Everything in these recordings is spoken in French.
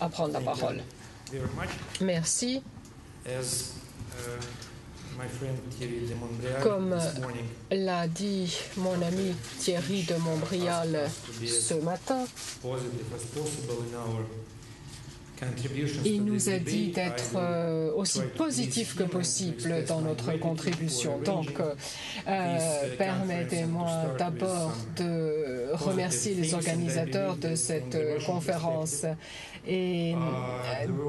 à prendre la parole. Merci. Comme l'a dit mon ami Thierry de Montbrial ce matin, il nous a dit d'être aussi positif que possible dans notre contribution. Donc, permettez-moi d'abord de remercier les organisateurs de cette conférence. Et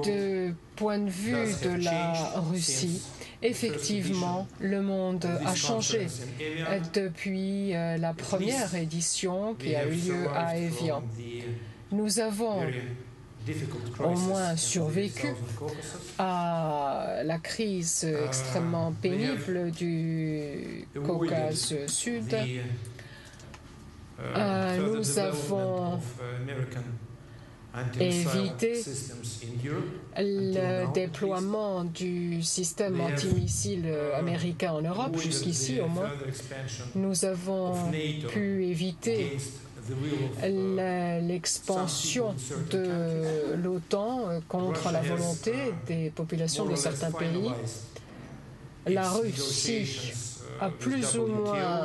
de point de vue de la Russie, effectivement, le monde a changé depuis la première édition qui a eu lieu à Evian. Nous avons au moins survécu à la crise extrêmement pénible du Caucase Sud. Nous avons évité le déploiement du système antimissile américain en Europe, jusqu'ici au moins. Nous avons pu éviter l'expansion de l'OTAN contre la volonté des populations de certains pays. La Russie a plus ou moins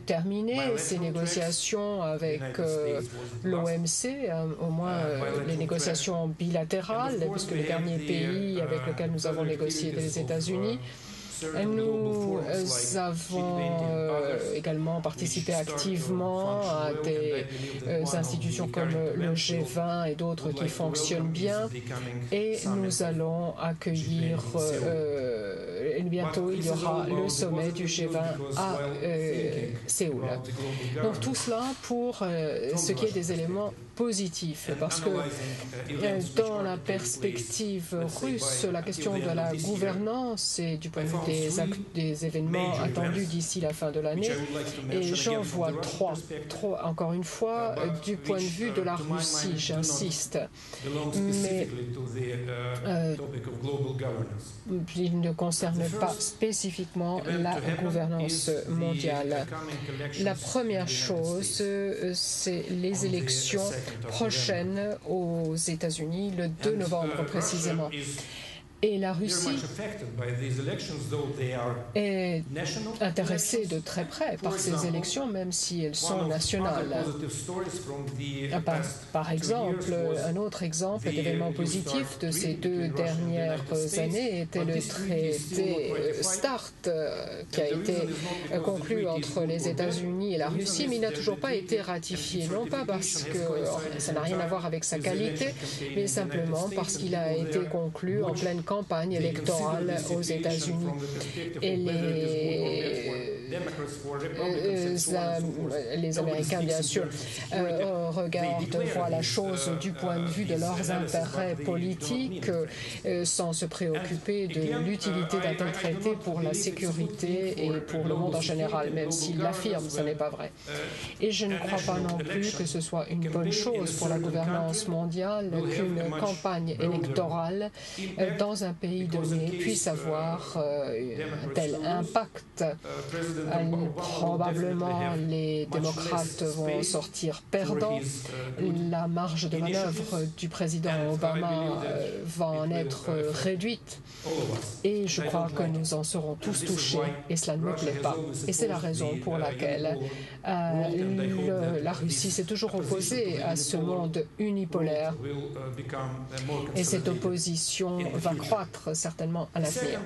terminé ses négociations avec l'OMC, au moins les négociations bilatérales, puisque le dernier pays avec lequel nous avons négocié était les États-Unis. Nous avons également participé activement à des institutions comme le G20 et d'autres qui fonctionnent bien, et nous allons accueillir, bientôt il y aura le sommet du G20 à Séoul. Donc tout cela pour ce qui est des éléments positifs, parce que dans la perspective russe, la question de la gouvernance et du point de vue des événements attendus d'ici la fin de l'année, et j'en vois trois, encore une fois, du point de vue de la Russie, j'insiste, mais il ne concerne pas spécifiquement la gouvernance mondiale. La première chose, c'est les élections prochaines aux États-Unis, le 2 novembre précisément. Et la Russie est intéressée de très près par ces élections, même si elles sont nationales. Par exemple, un autre exemple d'événement positif de ces 2 dernières années était le traité START qui a été conclu entre les États-Unis et la Russie, mais il n'a toujours pas été ratifié. Non pas parce que ça n'a rien à voir avec sa qualité, mais simplement parce qu'il a été conclu en pleine campagne électorale aux États-Unis. Et les Américains, bien sûr, voient la chose du point de vue de leurs intérêts politiques, sans se préoccuper de l'utilité d'un tel traité pour la sécurité et pour le monde en général, même s'ils l'affirment, ce n'est pas vrai. Et je ne crois pas non plus que ce soit une bonne chose pour la gouvernance mondiale qu'une campagne électorale dans un pays donné puisse avoir un tel impact. Probablement, les démocrates vont sortir perdants. La marge de manœuvre du président Obama va en être réduite. Et je crois que nous en serons tous touchés, et cela ne me plaît pas. Et c'est la raison pour laquelle la Russie s'est toujours opposée à ce monde unipolaire. Et cette opposition va croître certainement à l'avenir.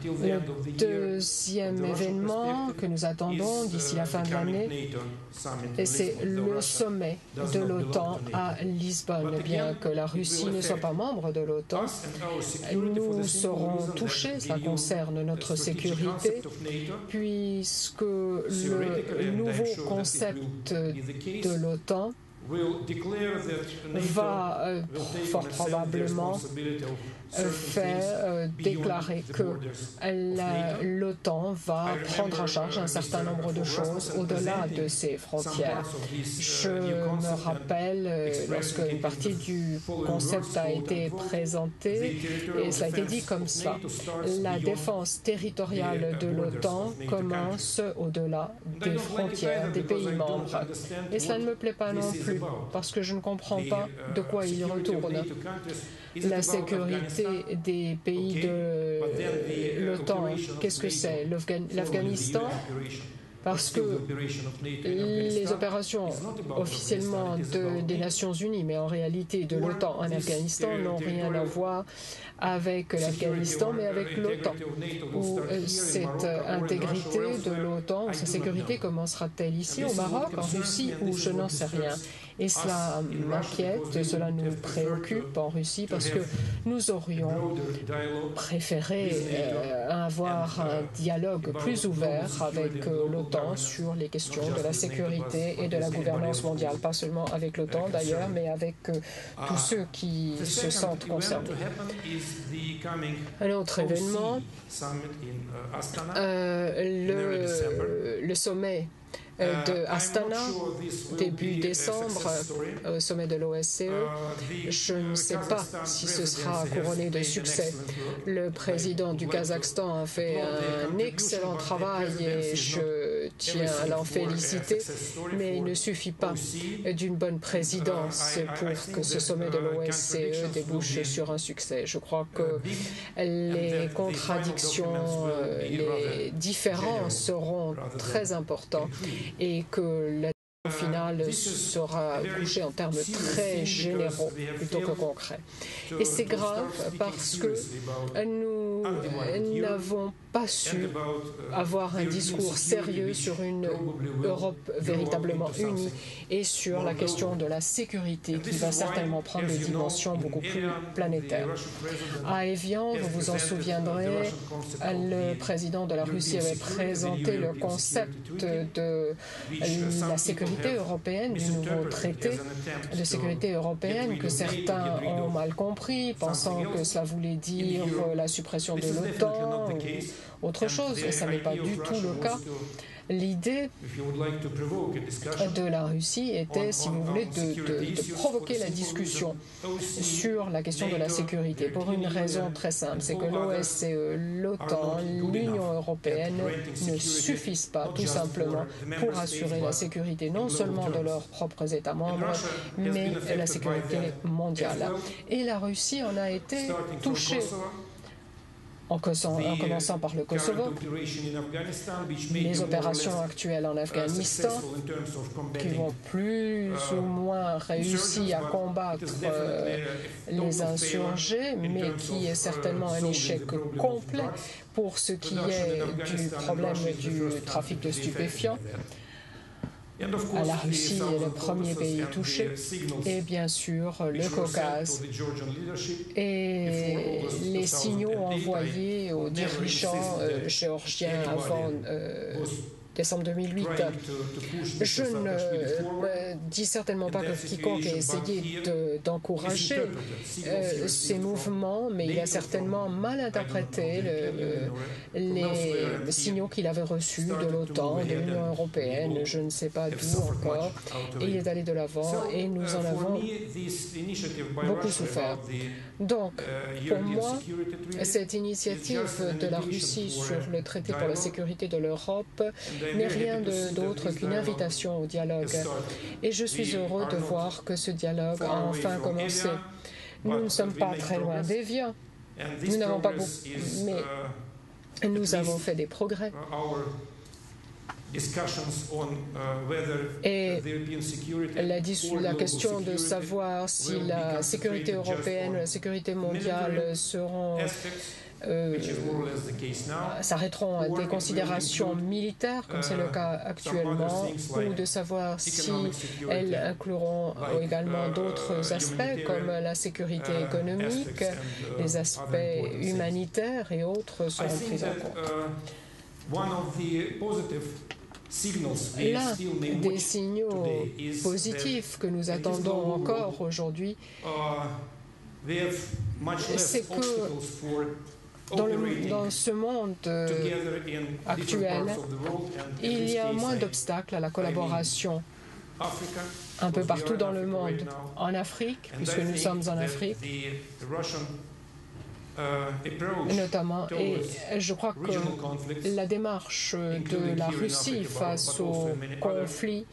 Le deuxième événement que nous attendons d'ici la fin de l'année, c'est le sommet de l'OTAN à Lisbonne. Bien que la Russie ne soit pas membre de l'OTAN, nous serons touchés, cela concerne notre sécurité, puisque le nouveau concept de l'OTAN va fort probablement faire déclarer que l'OTAN va prendre en charge un certain nombre de choses au-delà de ses frontières. Je me rappelle lorsque une partie du concept a été présentée, et cela a été dit comme ça, la défense territoriale de l'OTAN commence au-delà des frontières des pays membres. Et cela ne me plaît pas non plus, plus, parce que je ne comprends pas de quoi il retourne. La sécurité des pays de l'OTAN, qu'est-ce que c'est? L'Afghanistan? Parce que les opérations officiellement des Nations Unies, mais en réalité de l'OTAN en Afghanistan, n'ont rien à voir avec l'Afghanistan, mais avec l'OTAN, où cette intégrité de l'OTAN, sa sécurité commencera-t-elle ici au Maroc, en Russie, ou je n'en sais rien. Et cela m'inquiète, cela nous préoccupe en Russie, parce que nous aurions préféré avoir un dialogue plus ouvert avec l'OTAN sur les questions de la sécurité et de la gouvernance mondiale, pas seulement avec l'OTAN d'ailleurs, mais avec tous ceux qui se sentent concernés. Un autre événement, le sommet de Astana, début décembre, au sommet de l'OSCE. Je ne sais pas si ce sera couronné de succès. Le président du Kazakhstan a fait un excellent travail et je tiens à l'en féliciter, mais il ne suffit pas d'une bonne présidence pour que ce sommet de l'OSCE débouche sur un succès. Je crois que les contradictions, les différences seront très importantes et que la décision finale sera couchée en termes très généraux plutôt que concrets. Et c'est grave parce que nous n'avons pas su avoir un discours sérieux sur une Europe véritablement unie et sur la question de la sécurité qui va certainement prendre des dimensions beaucoup plus planétaires. À Evian, vous vous en souviendrez, le président de la Russie avait présenté le concept de la sécurité européenne, du nouveau traité de sécurité européenne que certains ont mal compris, pensant que cela voulait dire la suppression de l'OTAN ou autre chose, et ça n'est pas du tout le cas. L'idée de la Russie était, si vous voulez, de provoquer la discussion sur la question de la sécurité pour une raison très simple, c'est que l'OSCE, l'OTAN, l'Union européenne ne suffisent pas tout simplement pour assurer la sécurité non seulement de leurs propres États membres, mais la sécurité mondiale. Et la Russie en a été touchée. En commençant par le Kosovo, les opérations actuelles en Afghanistan, qui vont plus ou moins réussir à combattre les insurgés, mais qui est certainement un échec complet pour ce qui est du problème du trafic de stupéfiants. La Russie est le premier pays touché, et bien sûr le Caucase. Et les signaux envoyés aux dirigeants géorgiens avant décembre 2008. Je ne dis certainement pas que quiconque ait essayé d'encourager ces mouvements, mais il a certainement mal interprété les signaux qu'il avait reçus de l'OTAN, de l'Union européenne, je ne sais pas d'où encore, et il est allé de l'avant et nous en avons beaucoup souffert. Donc, pour moi, cette initiative de la Russie sur le traité pour la sécurité de l'Europe n'est rien d'autre qu'une invitation au dialogue. Et je suis heureux de voir que ce dialogue a enfin commencé. Nous ne sommes pas très loin d'Evian. Nous n'avons pas beaucoup, mais nous avons fait des progrès. Et la question de savoir si la sécurité européenne, la sécurité mondiale s'arrêteront à des considérations militaires, comme c'est le cas actuellement, ou de savoir si elles incluront également d'autres aspects, comme la sécurité économique, les aspects humanitaires et autres seront pris en compte. L'un des signaux positifs que nous attendons encore aujourd'hui, c'est que dans ce monde actuel, il y a moins d'obstacles à la collaboration un peu partout dans le monde. En Afrique, puisque nous sommes en Afrique, notamment. Et je crois que la démarche de la Russie face aux conflits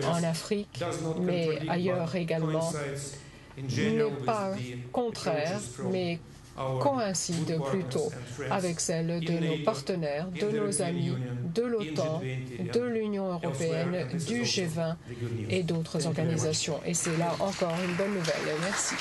en Afrique, mais ailleurs également, n'est pas contraire, mais coïncide plutôt avec celle de nos partenaires, de nos amis, de l'OTAN, de l'Union européenne, du G20 et d'autres organisations. Et c'est là encore une bonne nouvelle. Merci.